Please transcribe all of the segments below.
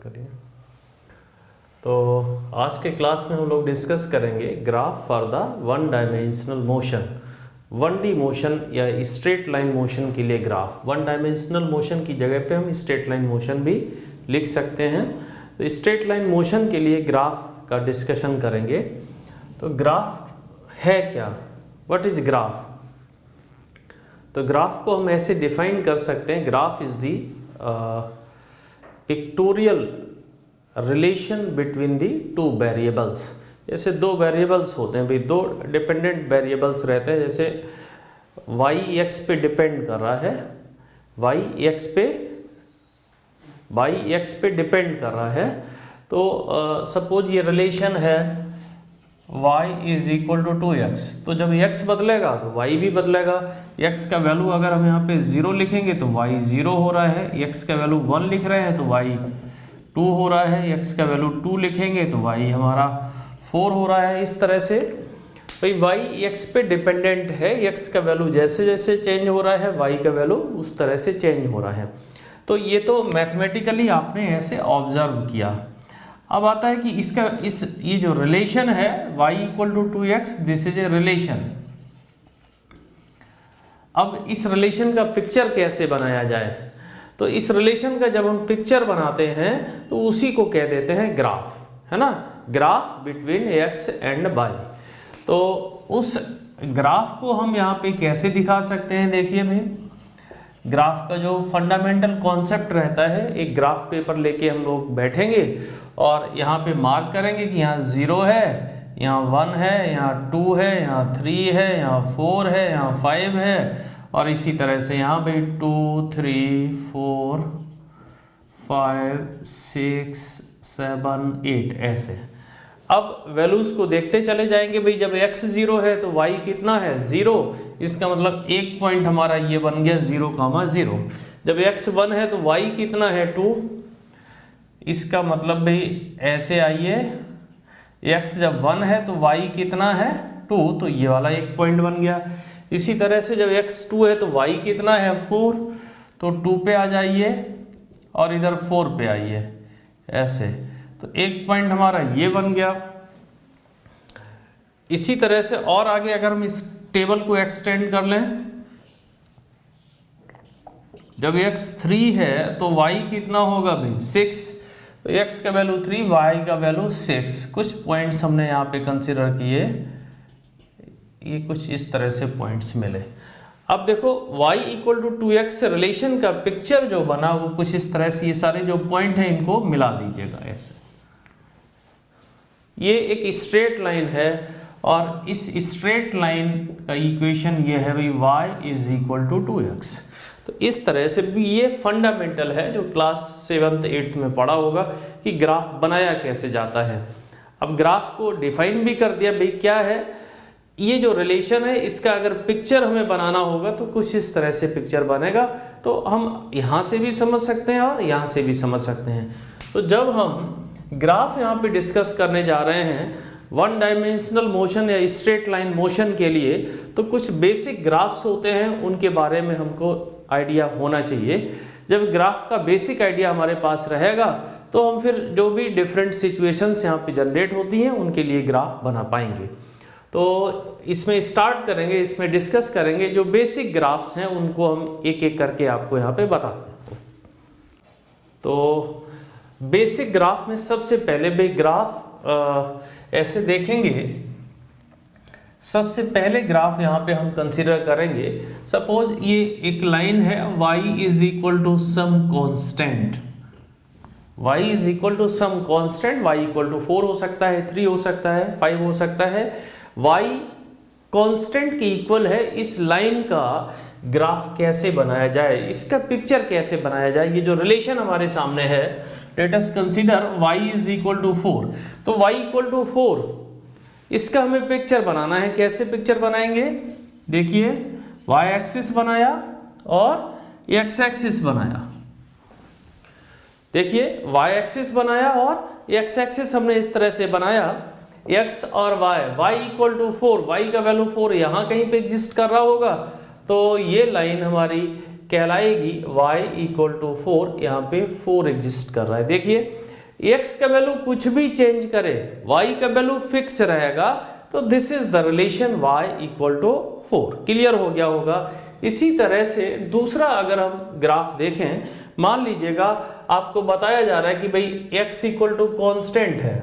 करिए। तो आज के क्लास में हम लोग डिस्कस करेंगे graph for the one dimensional motion. 1D motion या स्ट्रेट लाइन मोशन के लिए ग्राफ, वन डायमेंशनल मोशन की जगह पे हम स्ट्रेट लाइन मोशन भी लिख सकते हैं। तो स्ट्रेट लाइन मोशन के लिए ग्राफ का डिस्कशन करेंगे। तो ग्राफ है क्या, व्हाट इज ग्राफ? तो ग्राफ को हम ऐसे डिफाइन कर सकते हैं, graph is the pictorial relation between the two variables. जैसे दो वेरिएबल्स होते हैं भाई, दो डिपेंडेंट वेरिएबल्स रहते हैं। जैसे y x पे डिपेंड कर रहा है, y x पे डिपेंड कर रहा है। तो सपोज ये रिलेशन है y is equal to 2x। तो जब x बदलेगा तो y भी बदलेगा। x का वैल्यू अगर हम यहाँ पे 0 लिखेंगे तो y 0 हो रहा है, x का वैल्यू 1 लिख रहे हैं तो y 2 हो रहा है, x का वैल्यू 2 लिखेंगे तो y हमारा 4 हो रहा है। इस तरह से भाई y x पे डिपेंडेंट है, x का वैल्यू जैसे जैसे चेंज हो रहा है y का वैल्यू उस तरह से चेंज हो रहा है। तो ये तो मैथमेटिकली आपने ऐसे ऑब्जर्व किया। अब आता है कि ये जो रिलेशन है y equal to 2x, this is a relation. अब इस रिलेशन का पिक्चर कैसे बनाया जाए? तो इस रिलेशन का जब हम पिक्चर बनाते हैं तो उसी को कह देते हैं ग्राफ, है ना, graph between x and y। तो उस ग्राफ को हम यहाँ पे कैसे दिखा सकते हैं? देखिए भाई, ग्राफ का जो फंडामेंटल कॉन्सेप्ट रहता है, एक ग्राफ पेपर लेके हम लोग बैठेंगे और यहाँ पे मार्क करेंगे कि यहाँ 0 है, यहाँ 1 है, यहाँ 2 है, यहाँ 3 है, यहाँ 4 है, यहाँ 5 है, और इसी तरह से यहाँ पे 2 3 4 5 6 7 8 ऐसे। अब वैल्यूज को देखते चले जाएंगे भाई। जब x 0 है तो y कितना है? 0। इसका मतलब एक पॉइंट हमारा ये बन गया 0,0। जब x 1 है तो y कितना है? 2। इसका मतलब भाई ऐसे आइए, x जब 1 है तो y कितना है? 2। तो ये वाला एक पॉइंट बन गया। इसी तरह से जब x 2 है तो y कितना है? 4। तो 2 पे आ जाइए और इधर 4 पे आइए ऐसे। तो एक पॉइंट हमारा ये बन गया। इसी तरह से और आगे अगर हम इस टेबल को एक्सटेंड कर लें, जब x 3 है तो y कितना होगा भाई? 6। तो x का वैल्यू 3, y का वैल्यू 6। कुछ पॉइंट्स हमने यहाँ पे कंसिडर किए, ये कुछ इस तरह से पॉइंट्स मिले। अब देखो y equal to 2x relation का पिक्चर जो बना वो कुछ इस तरह से, ये सारे जो पॉइंट हैं इनको मिला दीजिएगा ऐसे। ये एक स्ट्रेट लाइन है और इस स्ट्रेट लाइन का इक्वेशन ये है भाई y is equal to 2x। तो इस तरह से भी ये फंडामेंटल है जो क्लास 7th 8th में पढ़ा होगा कि ग्राफ बनाया कैसे जाता है। अब ग्राफ को डिफाइन भी कर दिया भाई, क्या है ये जो रिलेशन है, इसका अगर पिक्चर हमें बनाना होगा तो कुछ इस तरह से पिक्चर बनेगा। तो हम यहाँ से भी समझ सकते हैं और यहाँ से भी समझ सकते हैं। तो जब हम ग्राफ यहाँ पे डिस्कस करने जा रहे हैं वन डायमेंशनल मोशन या स्ट्रेट लाइन मोशन के लिए, तो कुछ बेसिक ग्राफ्स होते हैं, उनके बारे में हमको आइडिया होना चाहिए। जब ग्राफ का बेसिक आइडिया हमारे पास रहेगा तो हम फिर जो भी डिफरेंट सिचुएशंस यहाँ पे जनरेट होती हैं उनके लिए ग्राफ बना पाएंगे। तो इसमें स्टार्ट करेंगे, इसमें डिस्कस करेंगे जो बेसिक ग्राफ्स हैं उनको हम एक एक करके आपको यहाँ पे बताते हैं। तो बेसिक ग्राफ में सबसे पहले भाई ग्राफ ऐसे देखेंगे। सबसे पहले ग्राफ यहाँ पे हम कंसीडर करेंगे, सपोज ये एक लाइन है y is equal to some constant, y is equal to some constant, y equal to 4 हो सकता है, 3 हो सकता है, 5 हो सकता है। y कांस्टेंट की इक्वल है। इस लाइन का ग्राफ कैसे बनाया जाए, इसका पिक्चर कैसे बनाया जाए? ये जो रिलेशन हमारे सामने है, let us consider y is equal to 4। तो y इक्वल टू 4, इसका हमें पिक्चर बनाना है। कैसे पिक्चर बनाएंगे? देखिए, y एक्सिस बनाया और x एक्सिस बनाया। देखिए, y एक्सिस बनाया और x एक्सिस हमने इस तरह से बनाया, x और y इक्वल टू 4, y का वैल्यू 4 यहाँ कहीं पे एग्जिस्ट कर रहा होगा। तो ये लाइन हमारी कहलाएगी y इक्वल टू 4, यहाँ पे 4 एग्जिस्ट कर रहा है। देखिए x का वैल्यू कुछ भी चेंज करे, y का वैल्यू फिक्स रहेगा, तो this is the relation y equal to 4। Clear हो गया होगा। इसी तरह से दूसरा अगर हम ग्राफ देखें, मान लीजिएगा आपको बताया जा रहा है कि भाई x इक्वल टू कॉन्स्टेंट है,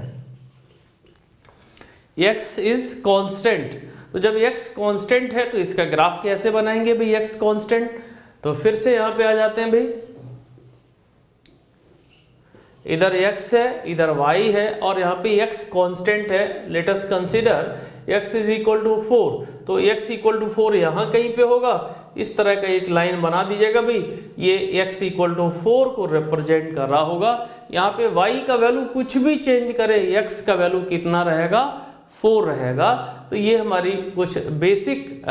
x इज कॉन्स्टेंट। तो जब x कॉन्स्टेंट है तो इसका ग्राफ कैसे बनाएंगे भाई x कॉन्स्टेंट? तो फिर से यहां पे आ जाते हैं भाई, इधर x है इधर y है और यहाँ पे x कांस्टेंट है। Let us consider x is equal to 4, तो x इक्वल टू 4 यहाँ कहीं पे होगा। इस तरह का एक लाइन बना दीजिएगा भाई, ये x इक्वल टू 4 को रिप्रेजेंट कर रहा होगा। यहाँ पे y का वैल्यू कुछ भी चेंज करे, x का वैल्यू कितना रहेगा? 4 रहेगा। तो ये हमारी कुछ बेसिक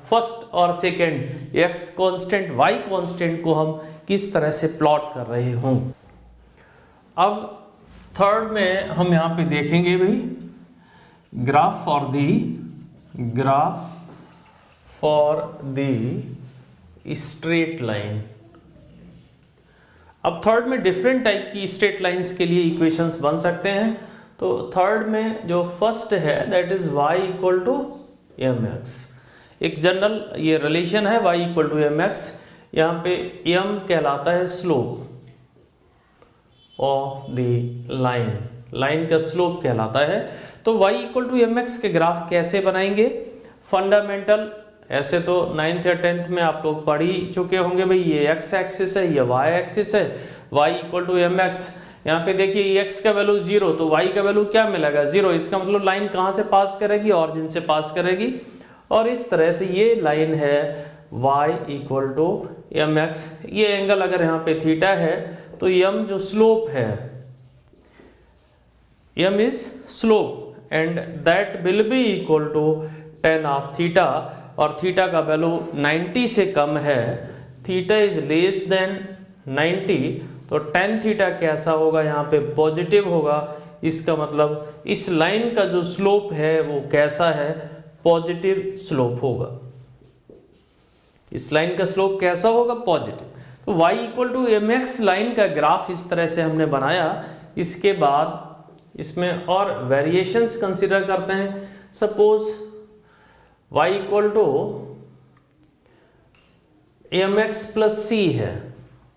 फर्स्ट और second x constant y constant को हम किस तरह से प्लॉट कर रहे हों। अब थर्ड में हम यहाँ पे देखेंगे भाई graph for the straight line. अब थर्ड में डिफरेंट टाइप की स्ट्रेट लाइंस के लिए इक्वेशंस बन सकते हैं। तो थर्ड में जो फर्स्ट है that is y equal to mx। एक जनरल ये रिलेशन है y इक्वल टू mx। यहाँ पे m कहलाता है स्लोप ऑफ द लाइन का स्लोप कहलाता है। तो y इक्वल टू mx के ग्राफ कैसे बनाएंगे? फंडामेंटल ऐसे तो 9th या 10th में आप लोग पढ़ ही चुके होंगे भाई, ये x एक्सिस है, ये y एक्सिस है, y इक्वल टू mx। यहाँ पे देखिए x का वैल्यू 0, तो y का वैल्यू क्या मिलेगा? 0। इसका मतलब लाइन कहाँ से पास करेगी? ऑरिजिन से पास करेगी। और इस तरह से ये लाइन है y इक्वल टू mx। ये एंगल अगर यहाँ पे थीटा है तो m जो स्लोप है, m is slope and that will be equal to tan of theta. और थीटा का वैल्यू 90 से कम है, थीटा इज लेस देन 90, तो tan थीटा कैसा होगा? यहाँ पे पॉजिटिव होगा। इसका मतलब इस लाइन का जो स्लोप है वो कैसा है? पॉजिटिव स्लोप होगा। इस लाइन का स्लोप कैसा होगा? पॉजिटिव। तो y equal to mx line का ग्राफ इस तरह से हमने बनाया। इसके बाद इसमें और वेरिएशंस कंसिडर करते हैं। Suppose y equal to mx plus c है,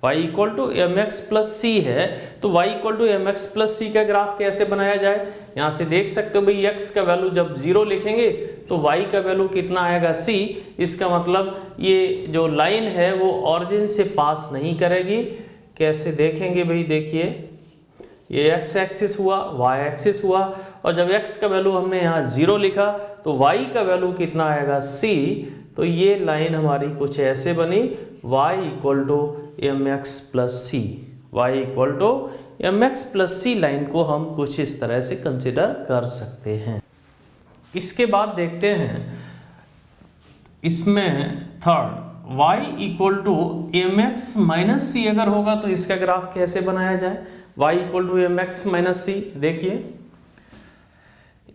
y equal to mx plus c है, तो y equal to mx plus c का ग्राफ कैसे बनाया जाए? यहाँ से देख सकते हो भाई x का वैल्यू जब 0 लिखेंगे तो y का वैल्यू कितना आएगा? c। इसका मतलब ये जो लाइन है वो ऑरिजिन से पास नहीं करेगी। कैसे देखेंगे भाई? देखिए ये x एक्सिस हुआ, y एक्सिस हुआ, और जब x का वैल्यू हमने यहाँ 0 लिखा तो y का वैल्यू कितना आएगा? c। तो ये लाइन हमारी कुछ ऐसे बनी, y equal to mx plus C. y equal to mx plus C line को हम कुछ इस तरह से कंसिडर कर सकते हैं। इसके बाद देखते हैं इसमें third y equal to mx minus c अगर होगा तो इसका ग्राफ कैसे बनाया जाए? y equal to mx minus c. देखिए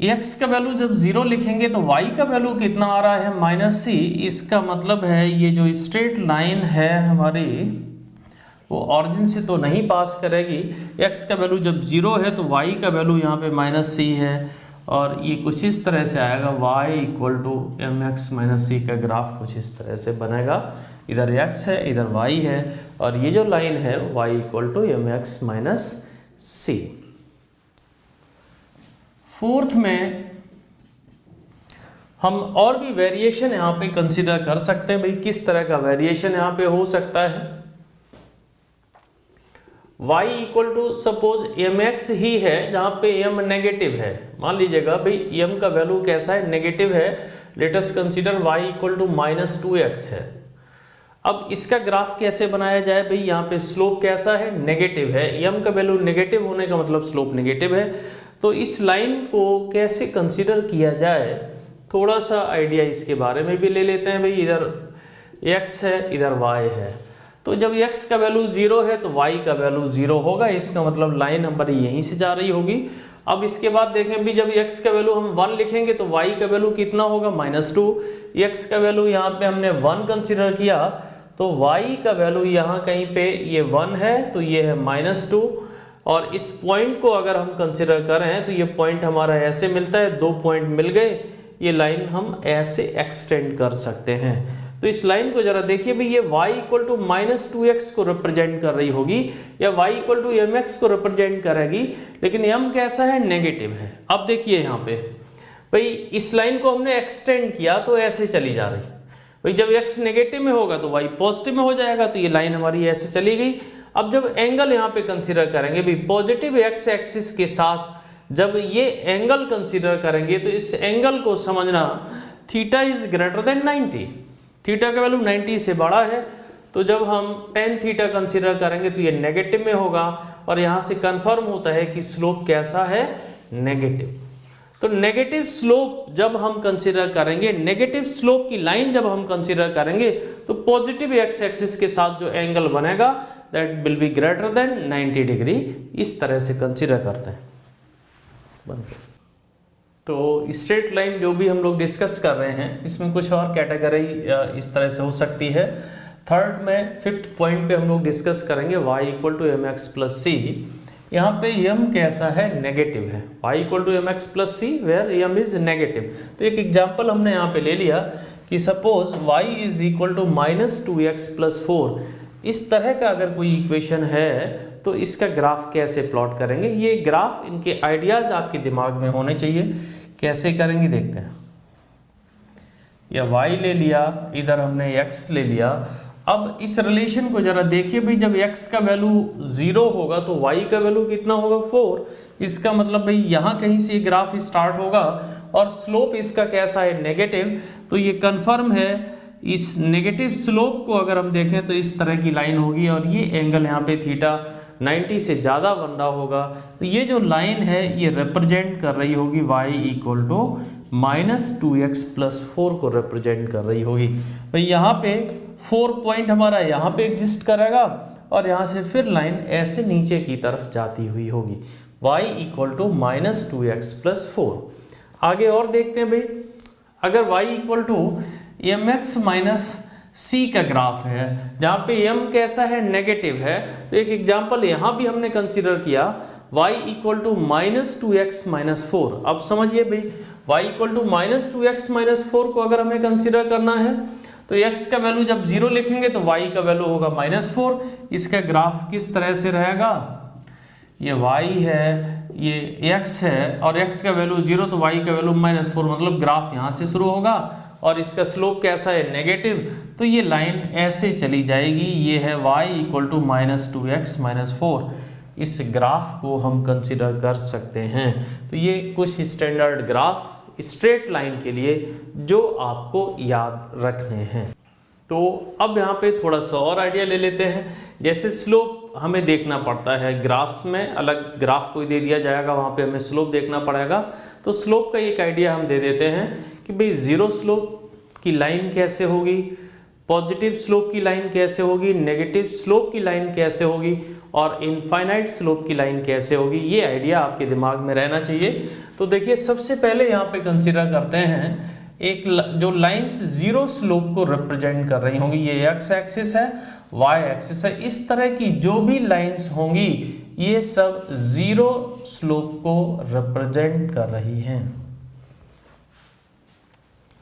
x का वैल्यू जब 0 लिखेंगे तो y का वैल्यू कितना आ रहा है? माइनस सी। इसका मतलब है ये जो स्ट्रेट लाइन है हमारी वो ऑरिजिन से तो नहीं पास करेगी। x का वैल्यू जब 0 है तो y का वैल्यू यहाँ पे माइनस सी है, और ये कुछ इस तरह से आएगा y equal to mx minus c का ग्राफ कुछ इस तरह से बनेगा। इधर x है इधर y है, और ये जो लाइन है y equal to mx minus C. Fourth में हम और भी वेरिएशन यहाँ पे कंसीडर कर सकते हैं। भाई किस तरह का वेरिएशन यहाँ पे हो सकता है? y equal to suppose mx ही है जहाँ पे m नेगेटिव है। मान लीजिएगा भाई m का वैल्यू कैसा है? नेगेटिव है। Let us consider y equal to minus 2x है। अब इसका ग्राफ कैसे बनाया जाए? भाई यहाँ पे स्लोप कैसा है? नेगेटिव है। m का वैल्यू नेगेटिव होने का मतलब स्लोप नेगेटिव है। तो इस लाइन को कैसे कंसीडर किया जाए? थोड़ा सा आइडिया इसके बारे में भी ले लेते हैं। भाई इधर x है इधर y है, तो जब x का वैल्यू 0 है तो y का वैल्यू 0 होगा। इसका मतलब लाइन हमारी यहीं से जा रही होगी। अब इसके बाद देखें भी जब x का वैल्यू हम 1 लिखेंगे तो y का वैल्यू कितना होगा? -2। x का वैल्यू यहाँ पे हमने 1 कंसीडर किया तो y का वैल्यू यहाँ कहीं पे ये 1 है तो ये है -2। और इस पॉइंट को अगर हम कंसिडर करें तो ये पॉइंट हमारा ऐसे मिलता है, 2 पॉइंट मिल गए, ये लाइन हम ऐसे एक्सटेंड कर सकते हैं। तो इस लाइन को जरा देखिए भाई, ये y इक्वल टू -2x को रिप्रेजेंट कर रही होगी या y इक्वल टू mx को रिप्रेजेंट करेगी, लेकिन m कैसा है, नेगेटिव है। अब देखिए यहाँ पे भाई इस लाइन को हमने एक्सटेंड किया तो ऐसे चली जा रही भाई, जब x नेगेटिव में होगा तो y पॉजिटिव में हो जाएगा, तो ये लाइन हमारी ऐसे चली गई। अब जब एंगल यहाँ पे कंसीडर करेंगे भाई, पॉजिटिव x एक्सिस के साथ जब ये एंगल कंसीडर करेंगे तो इस एंगल को समझना theta is greater than 90, theta का वैल्यू 90 से बड़ा है, तो जब हम tan थीटा कंसीडर करेंगे तो ये नेगेटिव में होगा, और यहाँ से कंफर्म होता है कि स्लोप कैसा है, नेगेटिव। तो नेगेटिव स्लोप जब हम कंसीडर करेंगे, नेगेटिव स्लोप की लाइन जब हम कंसीडर करेंगे तो पॉजिटिव x एक्सिस के साथ जो एंगल बनेगा that will be greater than 90 degree, इस तरह से कंसीडर करते हैं। तो स्ट्रेट लाइन जो भी हम लोग डिस्कस कर रहे हैं, इसमें कुछ और कैटेगरी इस तरह से हो सकती है। थर्ड में 5th पॉइंट पे हम लोग डिस्कस करेंगे y equal to mx plus c. यहाँ पे m कैसा है, नेगेटिव है, y equal to mx plus c where m is negative. तो एक एग्जांपल हमने यहाँ पे ले लिया कि suppose y is equal to -2x plus 4, इस तरह का अगर कोई इक्वेशन है तो इसका ग्राफ कैसे प्लॉट करेंगे। ये ग्राफ, इनके आइडियाज आपके दिमाग में होने चाहिए, कैसे करेंगे देखते हैं। या y ले लिया, इधर हमने x ले लिया। अब इस रिलेशन को जरा देखिए भाई, जब x का वैल्यू 0 होगा तो y का वैल्यू कितना होगा, 4। इसका मतलब भाई यहाँ कहीं से ग्राफ स्टार्ट होगा और स्लोप इसका कैसा है, नेगेटिव। तो ये कंफर्म है, इस नेगेटिव स्लोप को अगर हम देखें तो इस तरह की लाइन होगी, और ये एंगल यहाँ पे थीटा 90 से ज़्यादा बन रहा होगा। तो ये जो लाइन है ये रिप्रेजेंट कर रही होगी y equal to -2x plus 4 को रिप्रेजेंट कर रही होगी। भाई यहाँ पे 4 पॉइंट हमारा यहाँ पे एग्जिस्ट करेगा, और यहाँ से फिर लाइन ऐसे नीचे की तरफ जाती हुई होगी, y equal to -2x plus 4। आगे और देखते हैं भाई, अगर y equal to mx minus c का ग्राफ है, जहाँ पे m कैसा है, नेगेटिव है। तो एक एग्जांपल यहाँ भी हमने कंसीडर किया, y equal to -2x minus 4। अब समझिए भाई, y equal to -2x minus 4 को अगर हमें कंसीडर करना है तो x का वैल्यू जब 0 लिखेंगे तो y का वैल्यू होगा -4। इसका ग्राफ किस तरह से रहेगा, ये y है, ये x है, और x का वैल्यू 0 तो y का वैल्यू -4, मतलब ग्राफ यहाँ से शुरू होगा और इसका स्लोप कैसा है, नेगेटिव। तो ये लाइन ऐसे चली जाएगी, ये है y equal to -2x minus 4। इस ग्राफ को हम कंसिडर कर सकते हैं। तो ये कुछ स्टैंडर्ड ग्राफ स्ट्रेट लाइन के लिए जो आपको याद रखने हैं। तो अब यहाँ पे थोड़ा सा और आइडिया ले लेते हैं। जैसे स्लोप हमें देखना पड़ता है, ग्राफ्स में अलग ग्राफ कोई दे दिया जाएगा, वहाँ पे हमें स्लोप देखना पड़ेगा। तो स्लोप का एक आइडिया हम दे देते हैं कि भाई जीरो स्लोप की लाइन कैसे होगी, पॉजिटिव स्लोप की लाइन कैसे होगी, नेगेटिव स्लोप की लाइन कैसे होगी, और इनफाइनाइट स्लोप की लाइन कैसे होगी। ये आइडिया आपके दिमाग में रहना चाहिए। तो देखिए, सबसे पहले यहाँ पे कंसीडर करते हैं एक जो लाइंस जीरो स्लोप को रिप्रेजेंट कर रही होंगी, ये एक्स एक्सिस है, वाई एक्सिस है। इस तरह की जो भी लाइंस होंगी ये सब जीरो स्लोप को रिप्रेजेंट कर रही हैं।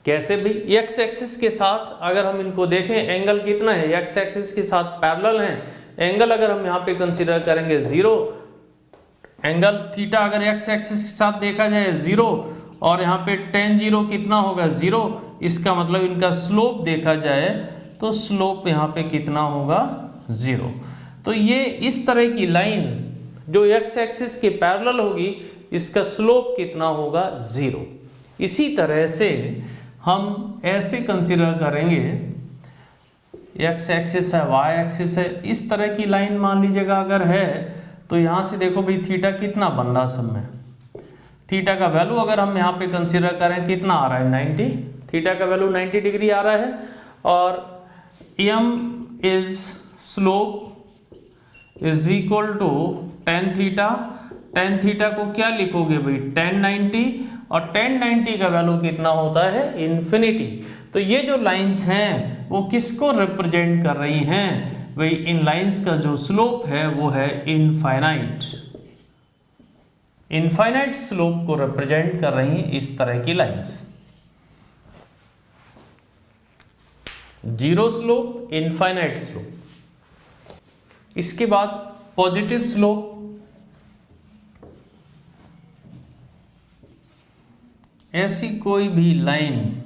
कैसे भी, एक्स एक्सिस के साथ अगर हम इनको देखें, एंगल कितना है, एक्स एक्सिस के साथ पैरेलल हैं। एंगल अगर हम यहाँ पे कंसीडर करेंगे जीरो, एंगल थीटा अगर एक्स एक्सिस के साथ देखा जाए जीरो, और यहाँ पे tan जीरो कितना होगा, जीरो। इसका मतलब इनका स्लोप देखा जाए तो स्लोप यहाँ पे कितना होगा, जीरो। तो ये इस तरह की लाइन जो एक्स एक्सिस के पैरेलल होगी, इसका स्लोप कितना होगा, जीरो। इसी तरह से हम ऐसे कंसीडर करेंगे, एक्स एक्सिस है, वाई एक्सिस है, इस तरह की लाइन मान लीजिएगा अगर है, तो यहाँ से देखो भाई थीटा कितना बन रहा सब में, थीटा का वैल्यू अगर हम यहाँ पे कंसीडर करें कितना आ रहा है, 90। थीटा का वैल्यू 90 डिग्री आ रहा है, और m is slope is equal to tan theta. tan theta को क्या लिखोगे भाई, tan 90, और tan 90 का वैल्यू कितना होता है, इन्फिनिटी। तो ये जो लाइंस हैं वो किसको रिप्रेजेंट कर रही हैं भाई, इन लाइंस का जो स्लोप है वो है इनफाइनाइट। इनफाइनाइट स्लोप को रिप्रेजेंट कर रही हैं इस तरह की lines. Zero slope, infinite slope. इसके बाद पॉजिटिव स्लोप, ऐसी कोई भी लाइन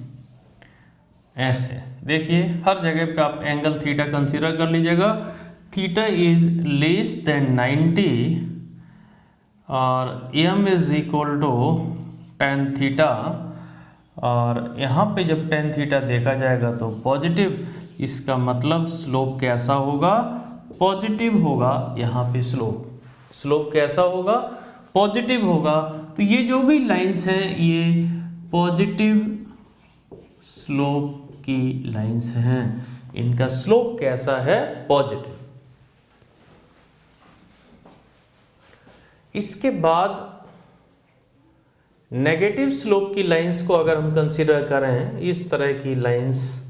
ऐसे देखिए, हर जगह पे आप एंगल थीटा कंसीडर कर लीजिएगा। थीटा इज लेस देन 90 और M is equal to tan theta, और यहाँ पे जब टेन थीटा देखा जाएगा तो पॉजिटिव, इसका मतलब स्लोप कैसा होगा, पॉजिटिव होगा। यहाँ पे स्लोप कैसा होगा, पॉजिटिव होगा। तो ये जो भी लाइंस हैं ये पॉजिटिव स्लोप की लाइंस हैं, इनका स्लोप कैसा है, पॉजिटिव। इसके बाद नेगेटिव स्लोप की लाइंस को अगर हम कंसीडर करें, इस तरह की लाइंस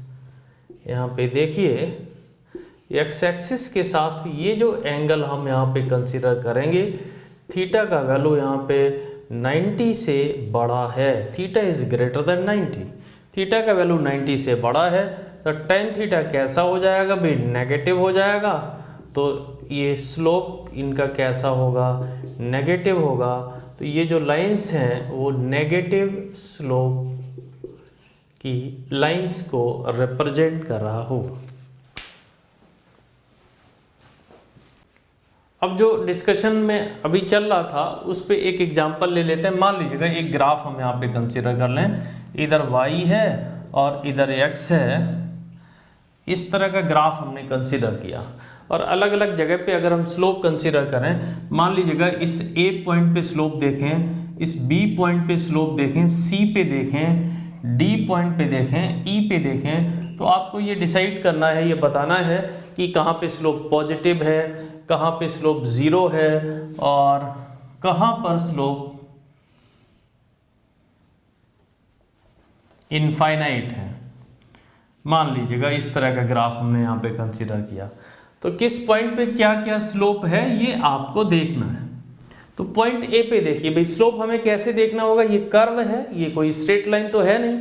यहाँ पे देखिए, एक्स एक्सिस के साथ ये जो एंगल हम यहाँ पे कंसीडर करेंगे, थीटा का वैल्यू यहाँ पे 90 से बड़ा है, theta is greater than 90, theta का वैल्यू 90 से बड़ा है, तो टेन थीटा कैसा हो जाएगा भाई, नेगेटिव हो जाएगा। तो ये स्लोप इनका कैसा होगा, नेगेटिव होगा। तो ये जो लाइंस हैं वो नेगेटिव स्लोप की लाइंस को रिप्रेजेंट कर रहा होगा। अब जो डिस्कशन में अभी चल रहा था उस पे एक एग्जांपल ले लेते हैं। मान लीजिएगा एक ग्राफ हम यहाँ पे कंसीडर कर लें, इधर y है और इधर x है, इस तरह का ग्राफ हमने कंसीडर किया। और अलग अलग जगह पे अगर हम स्लोप कंसीडर करें, मान लीजिएगा इस A पॉइंट पे स्लोप देखें, इस B पॉइंट पे स्लोप देखें, C पे देखें, D पॉइंट पे देखें, E पे देखें, तो आपको ये डिसाइड करना है, ये बताना है कि कहाँ पे स्लोप पॉजिटिव है, कहाँ पे स्लोप ज़ीरो है और कहाँ पर स्लोप इनफाइनाइट है। मान लीजिएगा इस तरह का ग्राफ हमने यहाँ पे कंसीडर किया, तो किस पॉइंट पे क्या क्या स्लोप है ये आपको देखना है। तो पॉइंट ए पे देखिए भाई, स्लोप हमें कैसे देखना होगा, ये कर्व है, ये कोई स्ट्रेट लाइन तो है नहीं।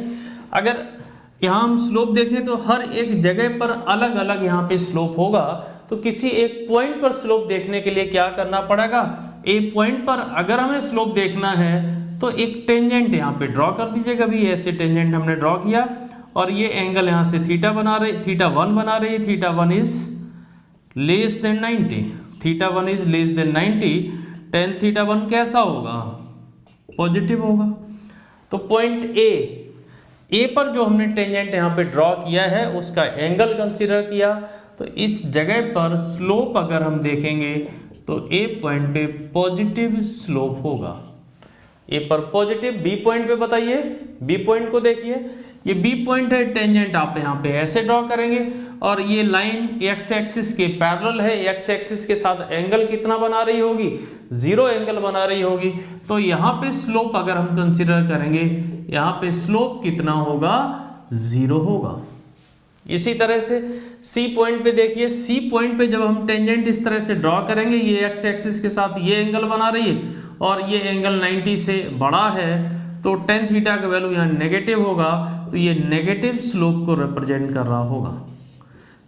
अगर यहाँ हम स्लोप देखें तो हर एक जगह पर अलग अलग यहाँ पे स्लोप होगा, तो किसी एक पॉइंट पर स्लोप देखने के लिए क्या करना पड़ेगा, ए पॉइंट पर अगर हमें स्लोप देखना है तो एक टेंजेंट यहाँ पे ड्रॉ कर दीजिएगा। भी ऐसे टेंजेंट हमने ड्रॉ किया और ये एंगल यहाँ से थीटा बना रही, थीटा 1 बना रही है, theta 1 is less than 90, theta 1 is less than 90, tan theta 1 कैसा होगा, पॉजिटिव होगा। तो पॉइंट ए पर जो हमने टेंजेंट यहाँ पे ड्रॉ किया है उसका एंगल कंसीडर किया, तो इस जगह पर स्लोप अगर हम देखेंगे तो ए पॉइंट पे पॉजिटिव स्लोप होगा। ए पर पॉजिटिव, बी पॉइंट पे बताइए, बी पॉइंट को देखिए, ये बी पॉइंट है, टेंजेंट आप यहाँ पे ऐसे ड्रॉ करेंगे और ये लाइन एक्स एक्सिस के पैरेलल है, एक्स एक्सिस के साथ एंगल कितना बना रही होगी, जीरो एंगल बना रही होगी। तो यहाँ पे स्लोप अगर हम कंसीडर करेंगे, यहाँ पे स्लोप कितना होगा, जीरो होगा। इसी तरह से सी पॉइंट पे देखिए, सी पॉइंट पे जब हम टेंजेंट इस तरह से ड्रॉ करेंगे, ये एक्स एक्सिस के साथ ये एंगल बना रही है और ये एंगल 90 से बड़ा है, तो टेन थीटा का वैल्यू यहाँ नेगेटिव होगा, तो ये नेगेटिव स्लोप को रिप्रेजेंट कर रहा होगा।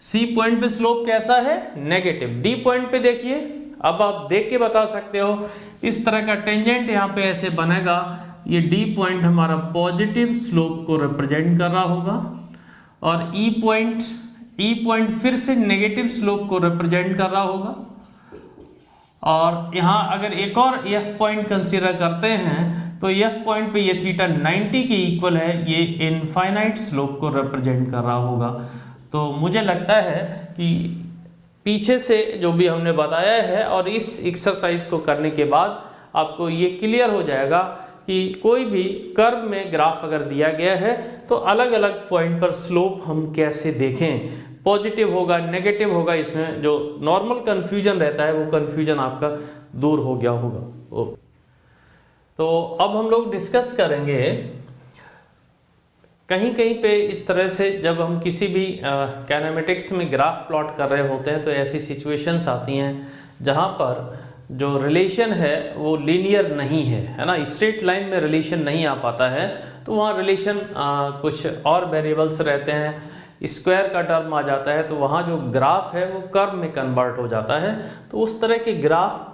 सी पॉइंट पे स्लोप कैसा है, नेगेटिव। डी पॉइंट पे देखिए, अब आप देख के बता सकते हो, इस तरह का टेंजेंट यहाँ पे ऐसे बनेगा, ये डी पॉइंट हमारा पॉजिटिव स्लोप को रिप्रेजेंट कर रहा होगा और ई पॉइंट फिर से नेगेटिव स्लोप को रिप्रेजेंट कर रहा होगा। और यहाँ अगर एक और एफ पॉइंट कंसीडर करते हैं तो एफ पॉइंट पे ये थीटा 90 के इक्वल है, ये इनफाइनाइट स्लोप को रिप्रेजेंट कर रहा होगा। तो मुझे लगता है कि पीछे से जो भी हमने बताया है और इस एक्सरसाइज को करने के बाद आपको ये क्लियर हो जाएगा कि कोई भी कर्व में ग्राफ अगर दिया गया है तो अलग अलग पॉइंट पर स्लोप हम कैसे देखें, पॉजिटिव होगा, नेगेटिव होगा, इसमें जो नॉर्मल कंफ्यूजन रहता है वो कंफ्यूजन आपका दूर हो गया होगा। तो अब हम लोग डिस्कस करेंगे, कहीं कहीं पे इस तरह से जब हम किसी भी काइनेमेटिक्स में ग्राफ प्लॉट कर रहे होते हैं तो ऐसी सिचुएशंस आती हैं जहाँ पर जो रिलेशन है वो लीनियर नहीं है ना, स्ट्रेट लाइन में रिलेशन नहीं आ पाता है, तो वहाँ रिलेशन कुछ और वेरिएबल्स रहते हैं, स्क्वायर का टर्म आ जाता है, तो वहाँ जो ग्राफ है वो कर्व में कन्वर्ट हो जाता है। तो उस तरह के ग्राफ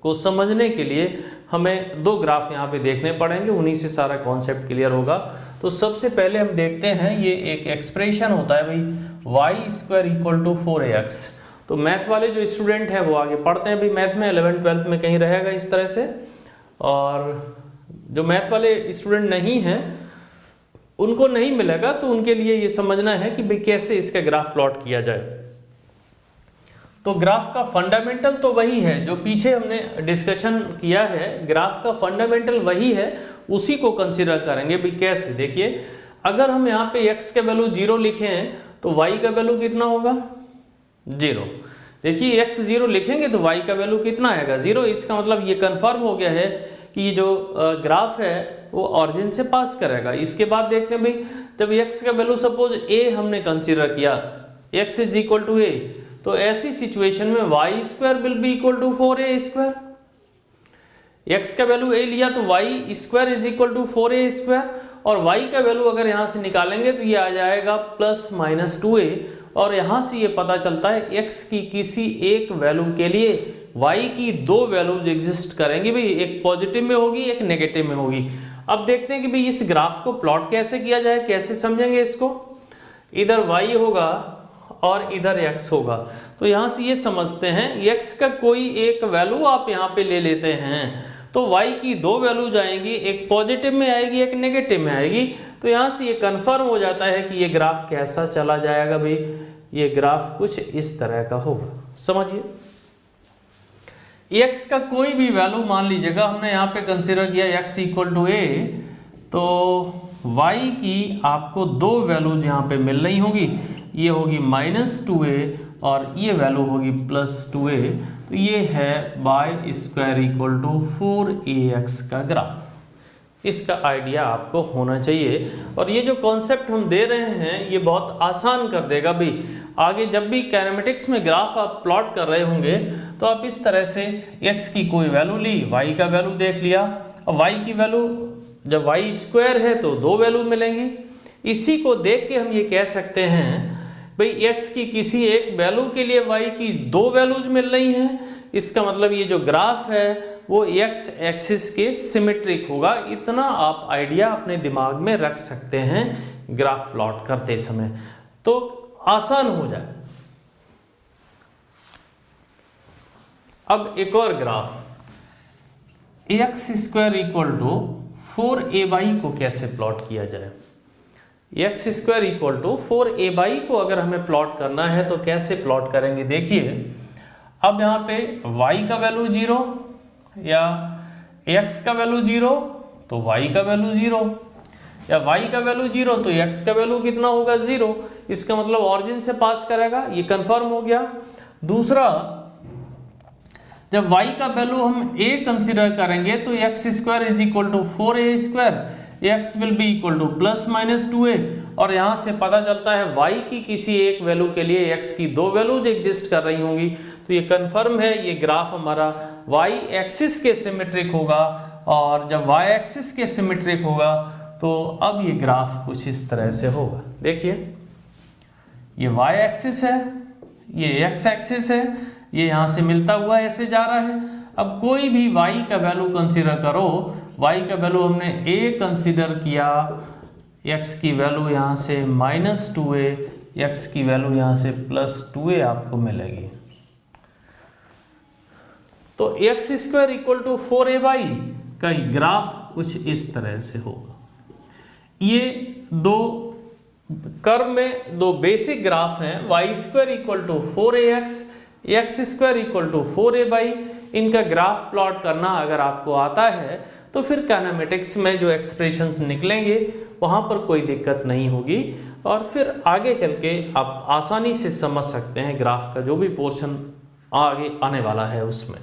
को समझने के लिए हमें दो ग्राफ यहाँ पे देखने पड़ेंगे, उन्हीं से सारा कॉन्सेप्ट क्लियर होगा। तो सबसे पहले हम देखते हैं, ये एक एक्सप्रेशन होता है भाई y² = 4ax। तो मैथ वाले जो स्टूडेंट हैं वो आगे पढ़ते हैं, भाई मैथ में 11th 12th में कहीं रहेगा इस तरह से, और जो मैथ वाले स्टूडेंट नहीं हैं उनको नहीं मिलेगा, तो उनके लिए ये समझना है कि भाई कैसे इसका ग्राफ प्लॉट किया जाए। तो ग्राफ का फंडामेंटल तो वही है जो पीछे हमने डिस्कशन किया है, ग्राफ का फंडामेंटल वही है, उसी को कंसीडर करेंगे। भाई कैसे, देखिए अगर हम यहाँ पे x का वैल्यू 0 लिखें तो y का वैल्यू कितना होगा 0। देखिए x 0 लिखेंगे तो y का वैल्यू कितना आएगा 0। इसका मतलब ये कंफर्म हो गया है कि ये जो ग्राफ है वो ऑरिजिन से पास करेगा। इसके बाद देखते हैं भाई, जब x का वैल्यू सपोज a हमने कंसीडर किया, x = a, तो ऐसी सिचुएशन में y² will be equal to 4a²। x का वैल्यू a लिया तो y² = 4a², और y का वैल्यू अगर यहाँ से निकालेंगे तो ये आ जाएगा ±2a, और यहाँ से ये पता चलता है x की किसी एक वैल्यू के लिए y की दो वैल्यूज एग्जिस्ट करेंगी, भाई एक पॉजिटिव में होगी एक नेगेटिव में होगी। अब देखते हैं कि भाई इस ग्राफ को प्लॉट कैसे किया जाए, कैसे समझेंगे इसको। इधर y होगा और इधर x होगा, तो यहाँ से ये समझते हैं x का कोई एक वैल्यू आप यहाँ पे ले लेते हैं तो y की दो वैल्यूज आएंगी, एक पॉजिटिव में आएगी एक नेगेटिव में आएगी। तो यहाँ से ये कंफर्म हो जाता है कि ये ग्राफ कैसा चला जाएगा, भाई ये ग्राफ कुछ इस तरह का होगा। समझिए x का कोई भी वैल्यू मान लीजिएगा, हमने यहाँ पे कंसीडर किया x = a, तो y की आपको दो वैल्यूज यहाँ पे मिल रही होगी, ये होगी -2a और ये वैल्यू होगी +2a। तो ये है y² = 4ax का ग्राफ। इसका आइडिया आपको होना चाहिए, और ये जो कॉन्सेप्ट हम दे रहे हैं ये बहुत आसान कर देगा भाई। आगे जब भी कैनेमेटिक्स में ग्राफ आप प्लॉट कर रहे होंगे तो आप इस तरह से x की कोई वैल्यू ली, y का वैल्यू देख लिया, और y की वैल्यू जब y² है तो दो वैल्यू मिलेंगी। इसी को देख के हम ये कह सकते हैं भाई x की किसी एक वैल्यू के लिए y की दो वैल्यूज मिल रही हैं, इसका मतलब ये जो ग्राफ है वो x एक्सिस के सिमेट्रिक होगा। इतना आप आइडिया अपने दिमाग में रख सकते हैं ग्राफ प्लॉट करते समय, तो आसान हो जाए। अब एक और ग्राफ, x² = 4a/, को कैसे प्लॉट किया जाए। x² = 4a/, को अगर हमें प्लॉट करना है तो कैसे प्लॉट करेंगे, देखिए अब यहाँ पे y का वैल्यू 0 या x का वैल्यू 0 तो y का वैल्यू 0, या y का वैल्यू 0 तो x का वैल्यू कितना होगा 0। इसका मतलब ऑरिजिन से पास करेगा, ये कंफर्म हो गया। दूसरा, जब y का वैल्यू हम a कंसीडर करेंगे तो x² = 4a², x will be equal to ±2a, और यहाँ से पता चलता है y की किसी एक वैल्यू के लिए x की दो वैल्यूज एग्जिस्ट कर रही होंगी। तो ये कंफर्म है, ये ग्राफ हमारा y एक्सिस के सिमेट्रिक होगा, और जब y एक्सिस के सिमेट्रिक होगा तो अब ये ग्राफ कुछ इस तरह से होगा। देखिए ये y एक्सिस है, ये x एक्सिस है, ये यहाँ से मिलता हुआ ऐसे जा रहा है। अब कोई भी y का वैल्यू कंसीडर करो, y का वैल्यू हमने a कंसीडर किया, x की वैल्यू यहाँ से -2a, x की वैल्यू यहाँ से +2a आपको मिलेगी। तो x² = 4a/, का ग्राफ कुछ इस तरह से होगा। ये दो कर्व में दो बेसिक ग्राफ हैं, y² = 4ax, x² = 4a/। इनका ग्राफ प्लॉट करना अगर आपको आता है तो फिर काइनेमेटिक्स में जो एक्सप्रेशंस निकलेंगे वहाँ पर कोई दिक्कत नहीं होगी, और फिर आगे चल के आप आसानी से समझ सकते हैं ग्राफ का जो भी पोर्शन आगे आने वाला है उसमें।